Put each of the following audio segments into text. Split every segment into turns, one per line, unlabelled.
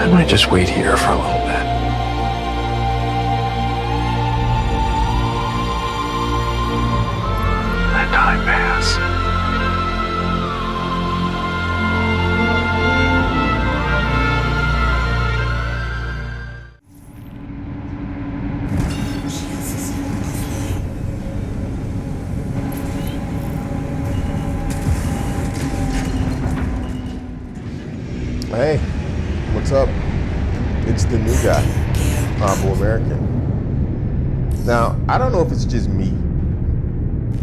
I might just wait here for a little bit. Let time pass.
Hey, what's up? It's the new guy, Honorable American. Now, I don't know if it's just me,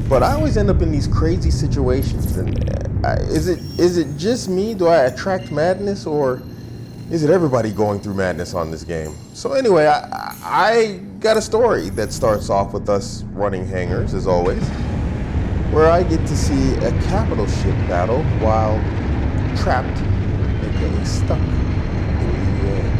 but I always end up in these crazy situations. And is it just me? Do I attract madness, or is it everybody going through madness on this game? So anyway, I got a story that starts off with us running hangars, as always, where I get to see a capital ship battle while trapped, aka stuck in the air.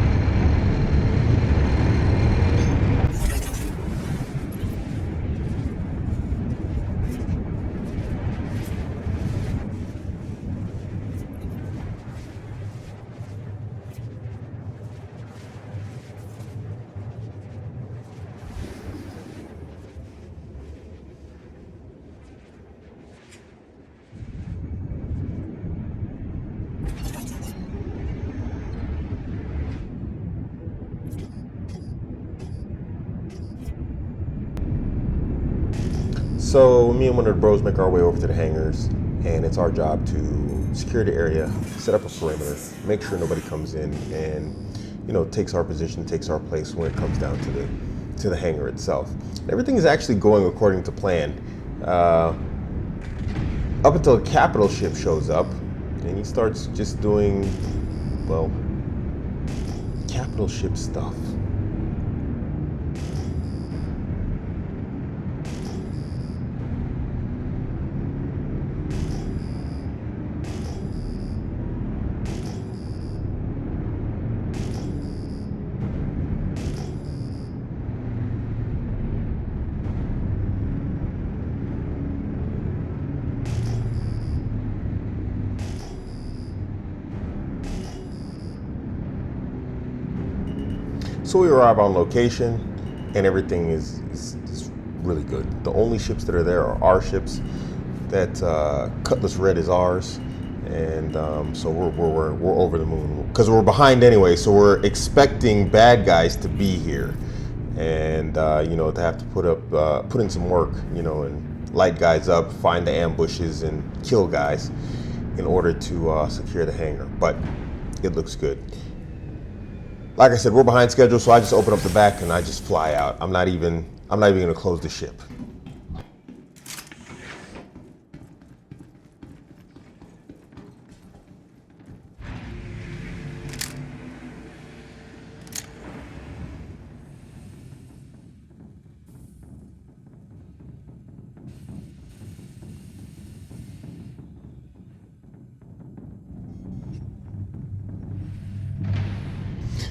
So me and one of the bros make our way over to the hangars, and it's our job to secure the area, set up a perimeter, make sure nobody comes in and, you know, takes our position, takes our place when it comes down to the hangar itself. Everything is actually going according to plan. Up until a capital ship shows up, and he starts just doing, well, capital ship stuff. So we arrive on location, and everything is really good. The only ships that are there are our ships. That Cutlass Red is ours, and so we're over the moon because we're behind anyway. So we're expecting bad guys to be here, and you know, to have to put in some work, you know, and light guys up, find the ambushes, and kill guys in order to secure the hangar. But it looks good. Like I said, we're behind schedule, so I just open up the back and I just fly out. I'm not even gonna close the ship.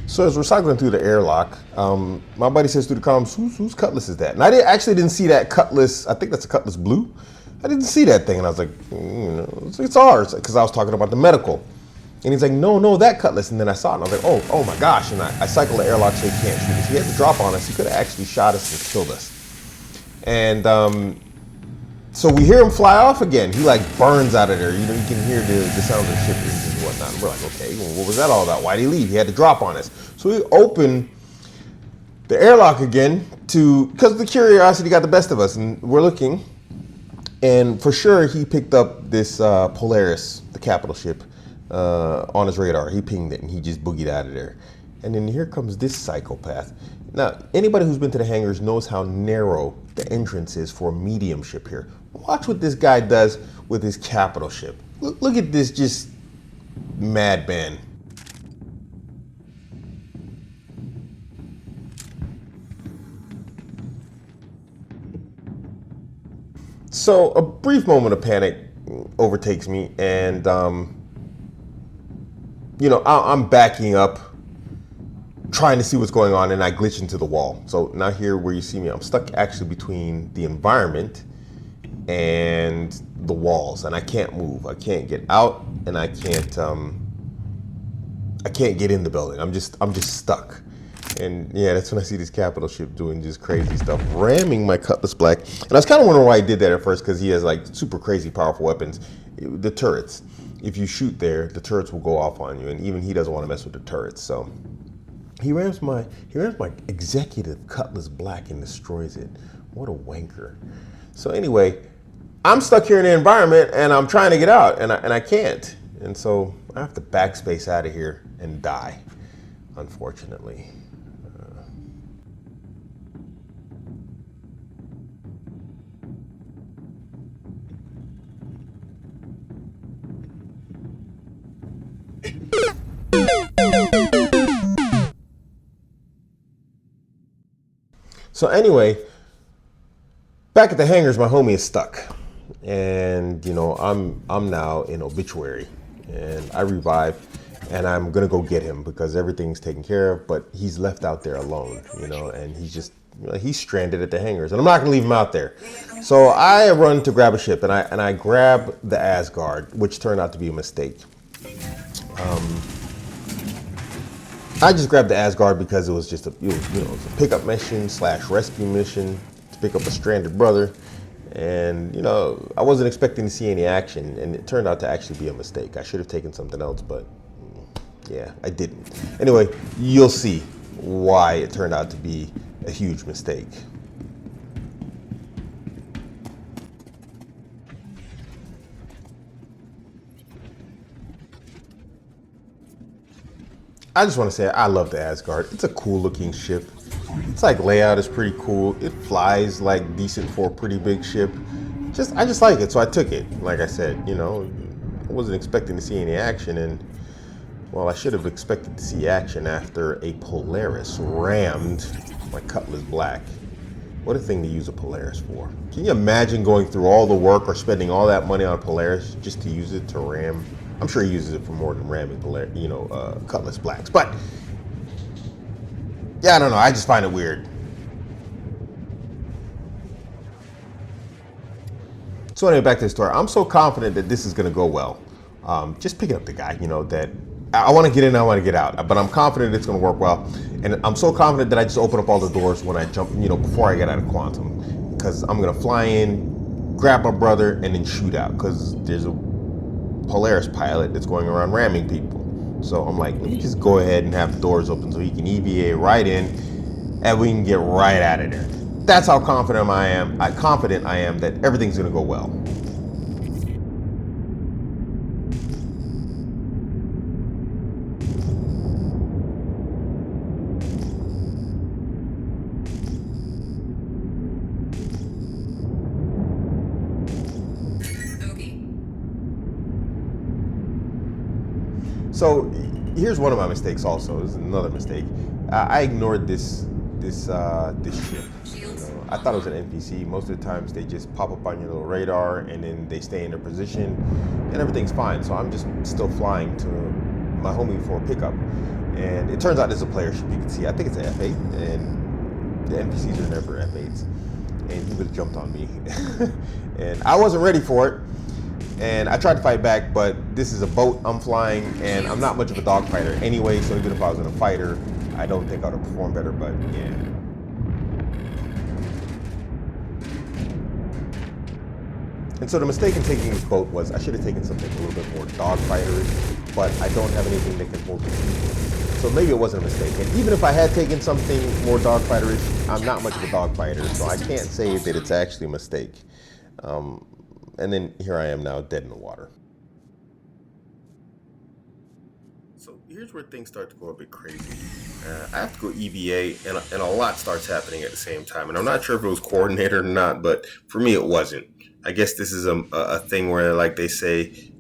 So as we're cycling through the airlock, my buddy says through the comms, whose Cutlass is that? And I actually didn't see that Cutlass. I think that's a Cutlass Blue. I didn't see that thing, and I was like, you know, it's ours, because I was talking about the medical. And he's like, no, that Cutlass. And then I saw it, and I was like, oh my gosh. And I cycled the airlock so he can't shoot us. He had to drop on us. He could have actually shot us and killed us. And so we hear him fly off again. He like burns out of there. You know, you can hear the sound of the ship engines and whatnot. And we're like, okay, well, what was that all about? Why'd he leave? He had to drop on us. So we open the airlock again because the curiosity got the best of us, and we're looking, and for sure he picked up this Polaris, the capital ship, on his radar. He pinged it, and he just boogied out of there. And then here comes this psychopath. Now, anybody who's been to the hangars knows how narrow the entrance is for a medium ship here. Watch what this guy does with his capital ship. Look at this just madman. So a brief moment of panic overtakes me, and you know, I'm backing up, trying to see what's going on, and I glitch into the wall. So now here where you see me, I'm stuck actually between the environment and the walls, and I can't move. I can't get out, and I I can't get in the building. I'm just stuck. And yeah, that's when I see this capital ship doing just crazy stuff, ramming my Cutlass Black. And I was kind of wondering why he did that at first, because he has like super crazy powerful weapons. The turrets. If you shoot there, the turrets will go off on you, and even he doesn't want to mess with the turrets. So he rams my executive Cutlass Black and destroys it. What a wanker. So anyway, I'm stuck here in the environment, and I'm trying to get out, and I can't. And so I have to backspace out of here and die, unfortunately. So anyway, back at the hangars, my homie is stuck, and you know I'm now in obituary, and I revive, and I'm gonna go get him because everything's taken care of, but he's left out there alone, you know, and he's stranded at the hangars, and I'm not gonna leave him out there. So I run to grab a ship, and I grab the Asgard, which turned out to be a mistake. I just grabbed the Asgard because it was just a pickup mission / rescue mission to pick up a stranded brother, and you know I wasn't expecting to see any action, and it turned out to actually be a mistake. I should have taken something else, but yeah, I didn't. Anyway, you'll see why it turned out to be a huge mistake. I just want to say I love the Asgard. It's a cool looking ship. It's like layout is pretty cool. It flies like decent for a pretty big ship. I just like it, so I took it. Like I said, you know, I wasn't expecting to see any action, and well, I should have expected to see action after a Polaris rammed my Cutlass Black. What a thing to use a Polaris for. Can you imagine going through all the work or spending all that money on a Polaris just to use it to ram? I'm sure he uses it for more than ramming Cutlass Blacks. But yeah, I don't know. I just find it weird. So anyway, back to the story. I'm so confident that this is going to go well. Just picking up the guy, you know, that I want to get in, I want to get out, but I'm confident it's going to work well. And I'm so confident that I just open up all the doors when I jump, you know, before I get out of Quantum, because I'm going to fly in, grab my brother, and then shoot out, because there's a Polaris pilot that's going around ramming people. So I'm like, let me just go ahead and have the doors open so he can EVA right in, and we can get right out of there. That's how confident I am. Confident I am that everything's going to go well. So here's one of my mistakes. Also, this is another mistake. I ignored this ship. You know, I thought it was an NPC. Most of the times they just pop up on your little radar and then they stay in their position, and everything's fine. So I'm just still flying to my homie for a pickup, and it turns out it's a player ship. You can see. I think it's an F8, and the NPCs are never F8s. And he would have jumped on me, and I wasn't ready for it. And I tried to fight back, but this is a boat I'm flying, and I'm not much of a dogfighter anyway, so even if I was in a fighter, I don't think I would have performed better, but yeah. And so the mistake in taking this boat was I should have taken something a little bit more dogfighterish, but I don't have anything that can hold the people. So maybe it wasn't a mistake. And even if I had taken something more dogfighterish, I'm not much of a dogfighter, so I can't say that it's actually a mistake. And then here I am now, dead in the water. So here's where things start to go a bit crazy. I have to go EVA, and a lot starts happening at the same time. And I'm not sure if it was coordinated or not, but for me, it wasn't. I guess this is a thing where, like they say,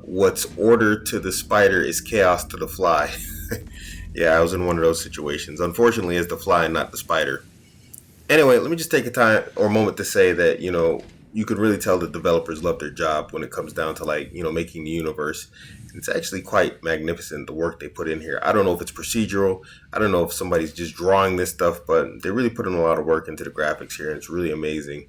what's order to the spider is chaos to the fly. Yeah, I was in one of those situations. Unfortunately, it's the fly and not the spider. Anyway, let me just take a time or a moment to say that, you know, you could really tell that developers love their job when it comes down to, like, you know, making the universe. It's actually quite magnificent, the work they put in here. I don't know if it's procedural. I don't know if somebody's just drawing this stuff, but they really put in a lot of work into the graphics here, and it's really amazing.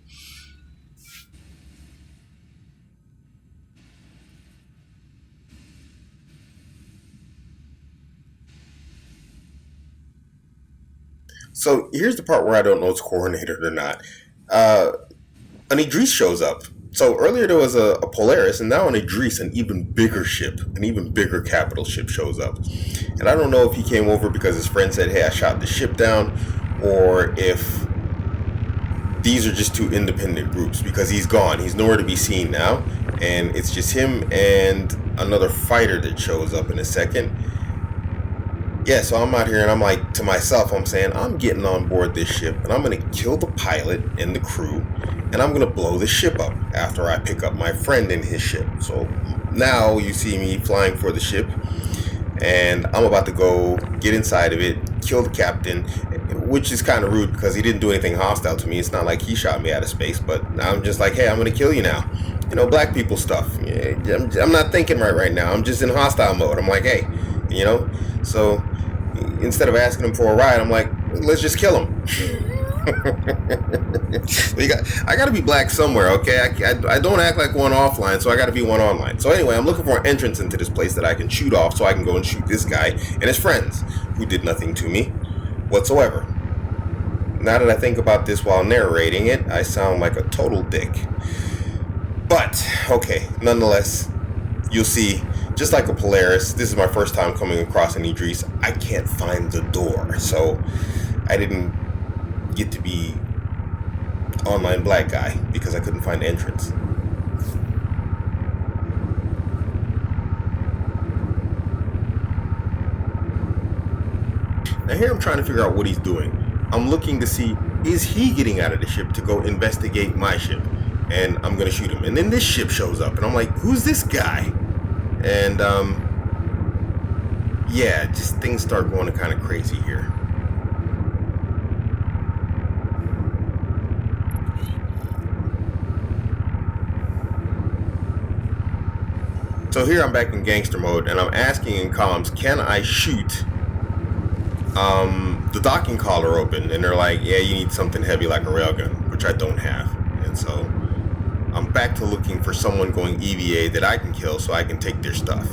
So here's the part where I don't know it's coordinated or not. An Idris shows up. So earlier there was a Polaris, and now an Idris, an even bigger ship, an even bigger capital ship shows up. And I don't know if he came over because his friend said, hey, I shot the ship down, or if these are just two independent groups, because he's gone. He's nowhere to be seen now. And it's just him and another fighter that shows up in a second. Yeah, so I'm out here and I'm like, to myself, I'm saying, I'm getting on board this ship and I'm going to kill the pilot and the crew and I'm going to blow the ship up after I pick up my friend in his ship. So now you see me flying for the ship and I'm about to go get inside of it, kill the captain, which is kind of rude because he didn't do anything hostile to me. It's not like he shot me out of space, but I'm just like, hey, I'm going to kill you now. You know, black people stuff. I'm not thinking right now. I'm just in hostile mode. I'm like, hey, you know, so instead of asking him for a ride, I'm like, let's just kill him. I got to be black somewhere, okay? I don't act like one offline, so I got to be one online. So anyway, I'm looking for an entrance into this place that I can shoot off so I can go and shoot this guy and his friends who did nothing to me whatsoever. Now that I think about this while narrating it, I sound like a total dick. But, okay, nonetheless, you'll see, just like a Polaris, this is my first time coming across an Idris. I can't find the door, so I didn't get to be online black guy because I couldn't find the entrance. Now here I'm trying to figure out what he's doing. I'm looking to see, is he getting out of the ship to go investigate my ship? And I'm gonna shoot him. And then this ship shows up and I'm like, who's this guy? And yeah, just things start going kind of crazy here. So here I'm back in gangster mode and I'm asking in comms, can I shoot the docking collar open? And they're like, yeah, you need something heavy like a railgun, which I don't have. And so I'm back to looking for someone going EVA that I can kill so I can take their stuff.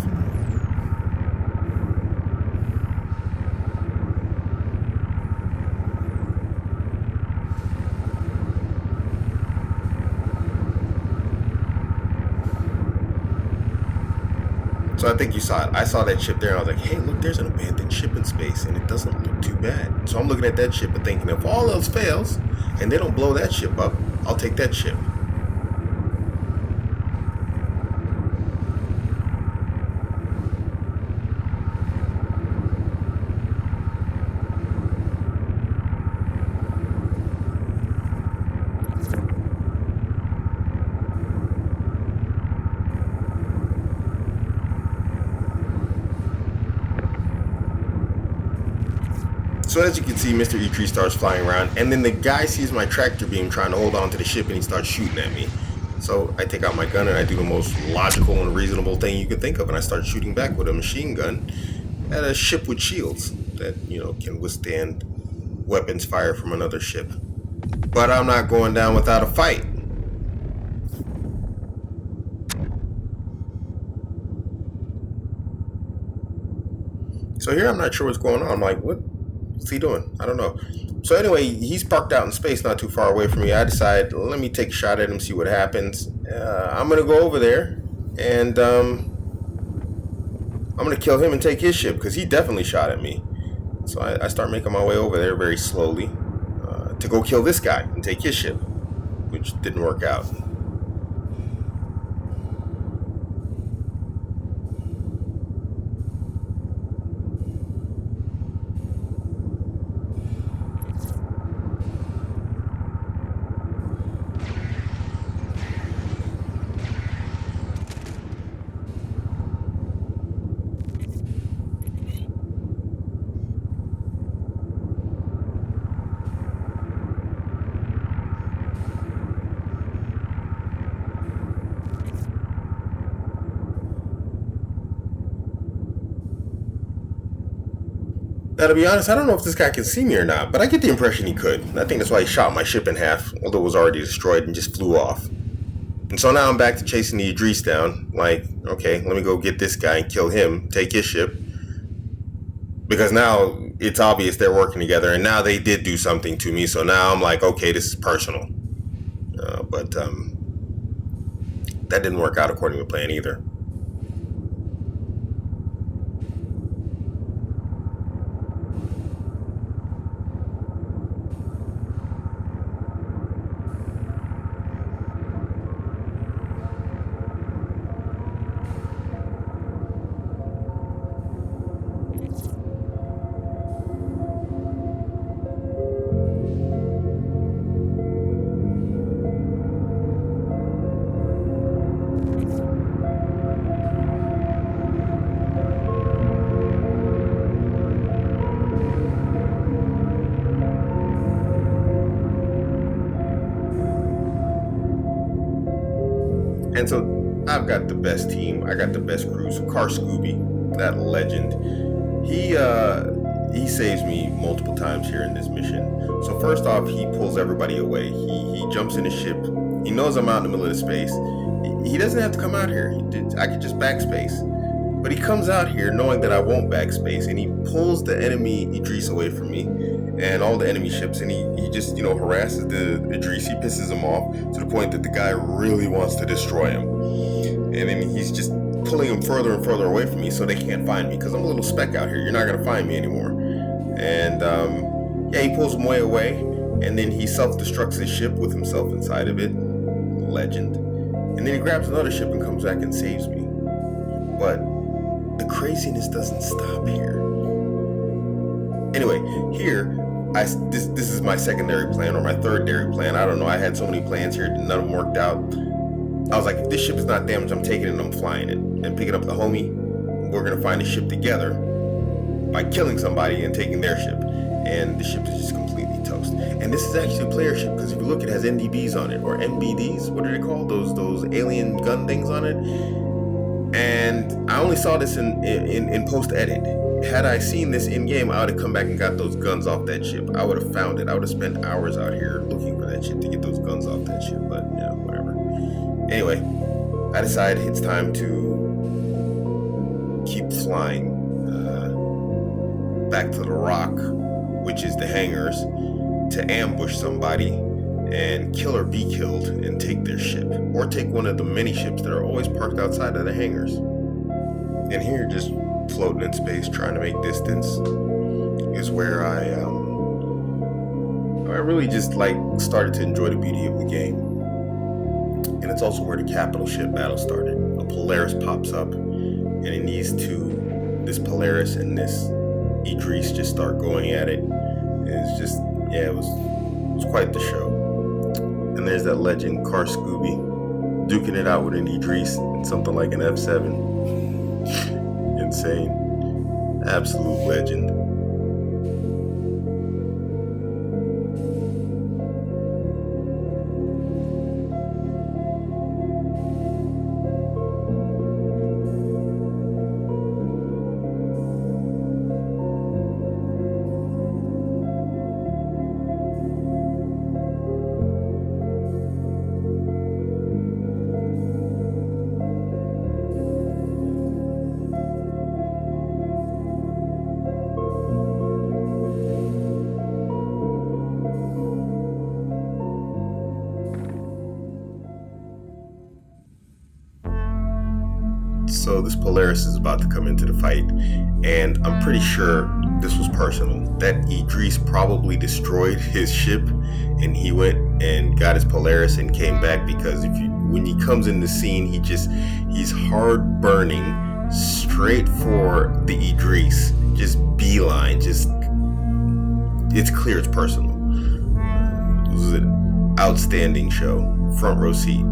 So I think you saw it. I saw that ship there and I was like, hey, look, there's an abandoned ship in space and it doesn't look too bad. So I'm looking at that ship and thinking, if all else fails and they don't blow that ship up, I'll take that ship. So as you can see, Mr. E3 starts flying around, and then the guy sees my tractor beam trying to hold on to the ship, and he starts shooting at me. So I take out my gun, and I do the most logical and reasonable thing you could think of, and I start shooting back with a machine gun at a ship with shields that, you know, can withstand weapons fire from another ship. But I'm not going down without a fight. So here I'm not sure what's going on. I'm like, what's he doing? I don't know. So anyway, he's parked out in space not too far away from me. I decide, let me take a shot at him, see what happens. I'm going to go over there and I'm going to kill him and take his ship because he definitely shot at me. So I start making my way over there very slowly to go kill this guy and take his ship, which didn't work out. Now, to be honest, I don't know if this guy can see me or not, but I get the impression he could. I think that's why he shot my ship in half, although it was already destroyed and just flew off. And so now I'm back to chasing the Idris down. Like, okay, let me go get this guy and kill him, take his ship. because now it's obvious they're working together, and now they did do something to me. So now I'm like, okay, this is personal. But that didn't work out according to plan either. And so I've got the best team. I got the best crew. So Carscooby, that legend, he saves me multiple times here in this mission. So first off, he pulls everybody away. He jumps in the ship. He knows I'm out in the middle of the space. He doesn't have to come out here. I could just backspace. But he comes out here knowing that I won't backspace, and he pulls the enemy Idris away from me and all the enemy ships, and he just, harasses the Idris. He pisses him off to the point that the guy really wants to destroy him. And then he's just pulling him further and further away from me so they can't find me, because I'm a little speck out here. You're not going to find me anymore. And he pulls him way away, and then he self-destructs his ship with himself inside of it. Legend. And then he grabs another ship and comes back and saves me. But the craziness doesn't stop here. Anyway, here, this is my secondary plan or my thirdary plan. I don't know. I had so many plans here, none of them worked out. I was like, if this ship is not damaged, I'm taking it and I'm flying it and picking up the homie. We're gonna find the ship together by killing somebody and taking their ship. And the ship is just completely toast. And this is actually a player ship, because if you look, it has NDBs on it, or MBDs. What are they called? Those alien gun things on it. And I only saw this in post-edit. Had I seen this in-game, I would have come back and got those guns off that ship. I would have found it. I would have spent hours out here looking for that ship to get those guns off that ship. But, whatever. Anyway, I decided it's time to keep flying back to the rock, which is the hangars, to ambush somebody and kill or be killed and take their ship, or take one of the many ships that are always parked outside of the hangars. And here, just floating in space, trying to make distance, is where I really just started to enjoy the beauty of the game. And it's also where the capital ship battle started. A Polaris pops up, and this Polaris and this Idris just start going at it. And it's just, it was quite the show. And there's that legend, Carscooby, duking it out with an Idris in something like an F7. Insane. Absolute legend. So this Polaris is about to come into the fight, and I'm pretty sure this was personal. That Idris probably destroyed his ship, and he went and got his Polaris and came back, because when he comes in the scene, he's hard burning straight for the Idris, just beeline, it's clear it's personal. It was an outstanding show, front row seat.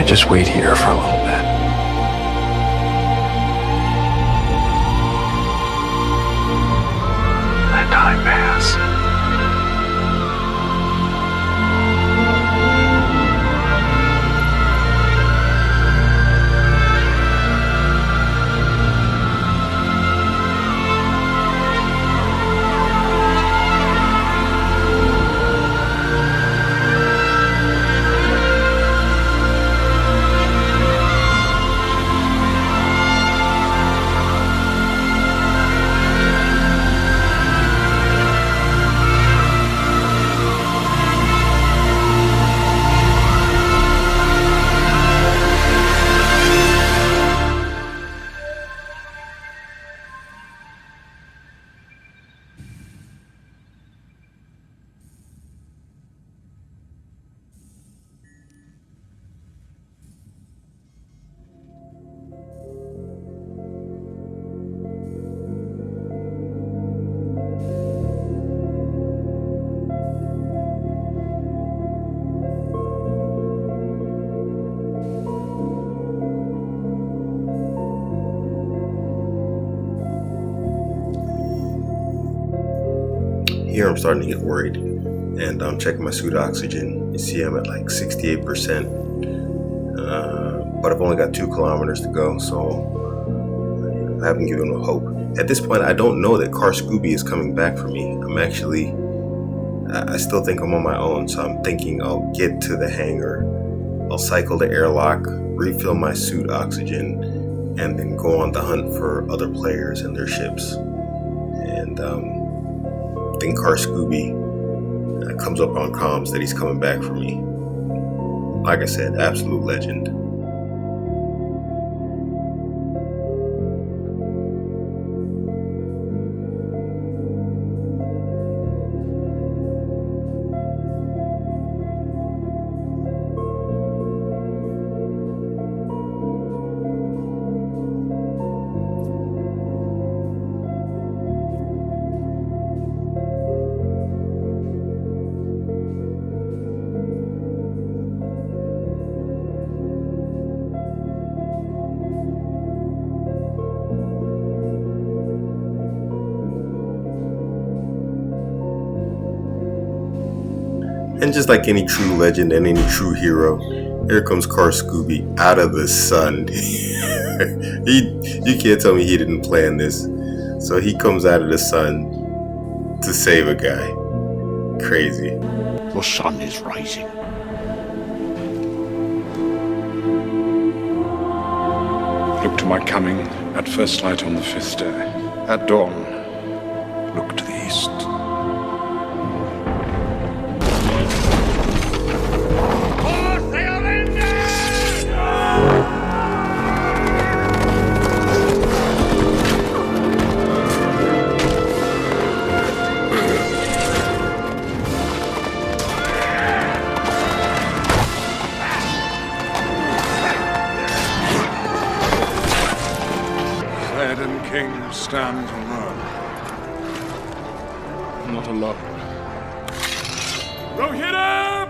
Just wait here for a little bit. Let time pass.
Here I'm starting to get worried, and I'm checking my suit oxygen. You see I'm at like 68%, but I've only got 2 kilometers to go, so I haven't given him hope. At this point, I don't know that Carscooby is coming back for me. I still think I'm on my own, so I'm thinking I'll get to the hangar, I'll cycle the airlock, refill my suit oxygen, and then go on the hunt for other players and their ships. And then Carscooby comes up on comms that he's coming back for me. Like I said, absolute legend. And just like any true legend and any true hero, here comes Carscooby out of the sun. You can't tell me he didn't plan this. So he comes out of the sun to save a guy. Crazy.
The sun is rising.
Look to my coming at first light on the 5th day. At dawn, look to the east. King stands alone. Not alone. Go hit him!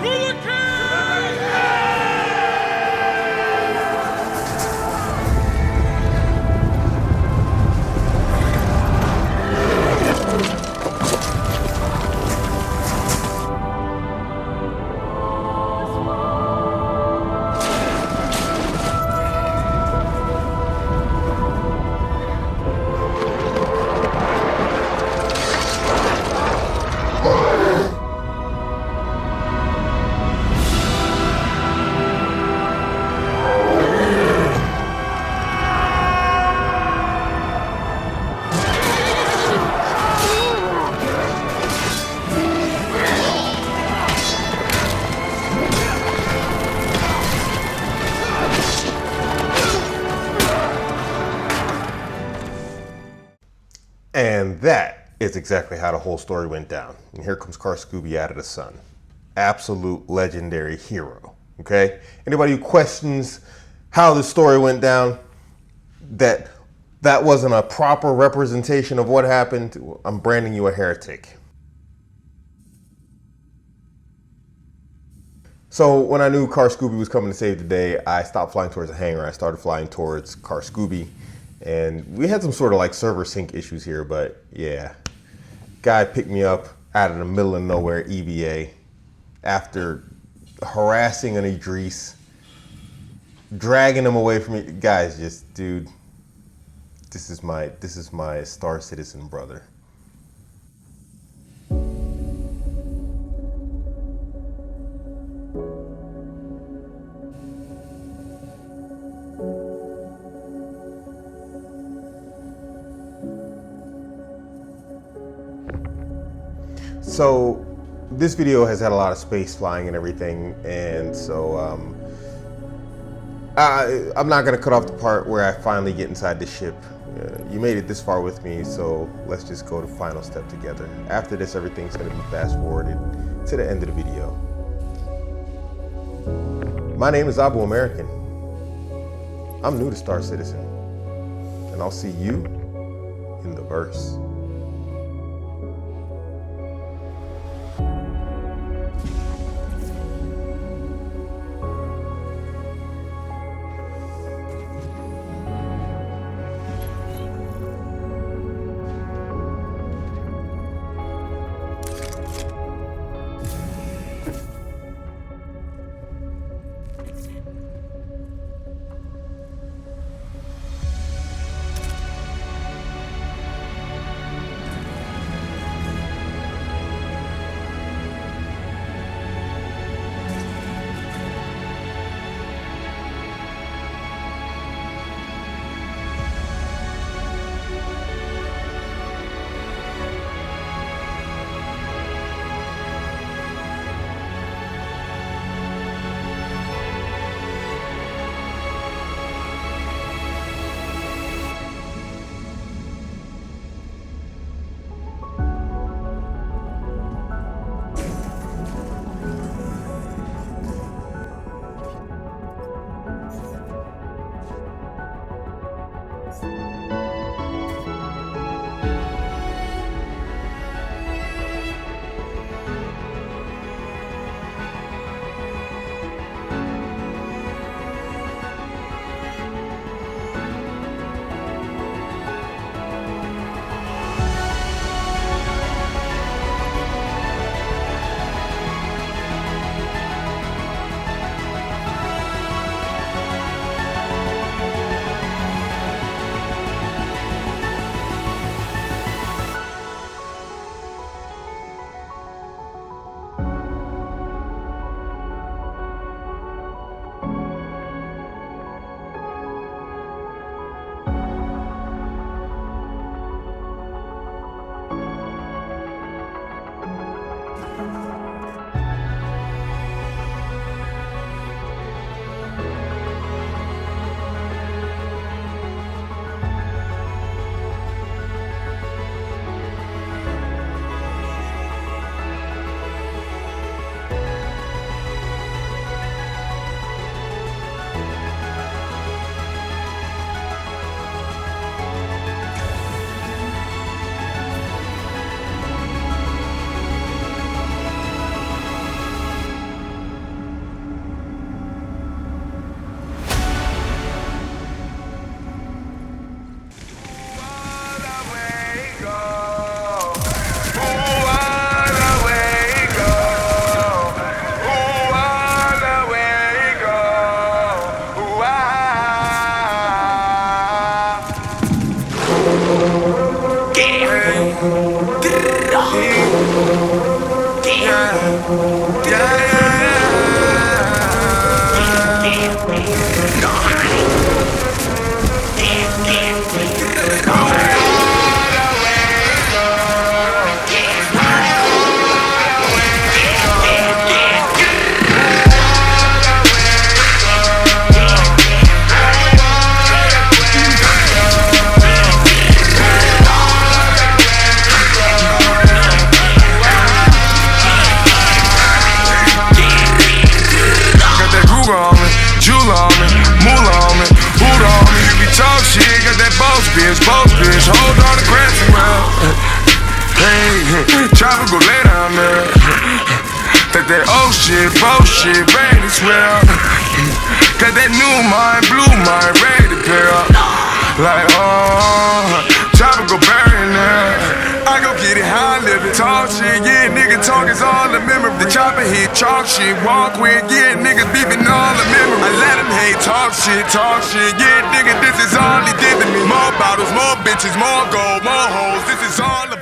To the king!
And that is exactly how the whole story went down. And here comes Carscooby out of the sun. Absolute legendary hero, okay? Anybody who questions how the story went down, that that wasn't a proper representation of what happened, I'm branding you a heretic. So when I knew Carscooby was coming to save the day, I stopped flying towards the hangar. I started flying towards Carscooby, and we had some sort of like server sync issues here, but yeah. Guy picked me up out of the middle of nowhere EVA after harassing an Idris, dragging him away from me. Guys, just, dude, this is my Star Citizen brother. So this video has had a lot of space flying and everything, and so I'm not gonna cut off the part where I finally get inside the ship. You made it this far with me, so let's just go to final step together. After this, everything's gonna be fast forwarded to the end of the video. My name is Abu American. I'm new to Star Citizen, and I'll see you in the verse.
oh shit, bullshit, ready to swear. Cause that new mind, blue mind, ready to pair. Like, chopper go burn now. I go get it how I live it. Talk shit, yeah, nigga talk is all the memory. The chopper hit, chalk shit, walk with, yeah, niggas beeping all the memory. I let him hate, talk shit, yeah, nigga, this is all he did to me. More bottles, more bitches, more gold, more hoes, this is all the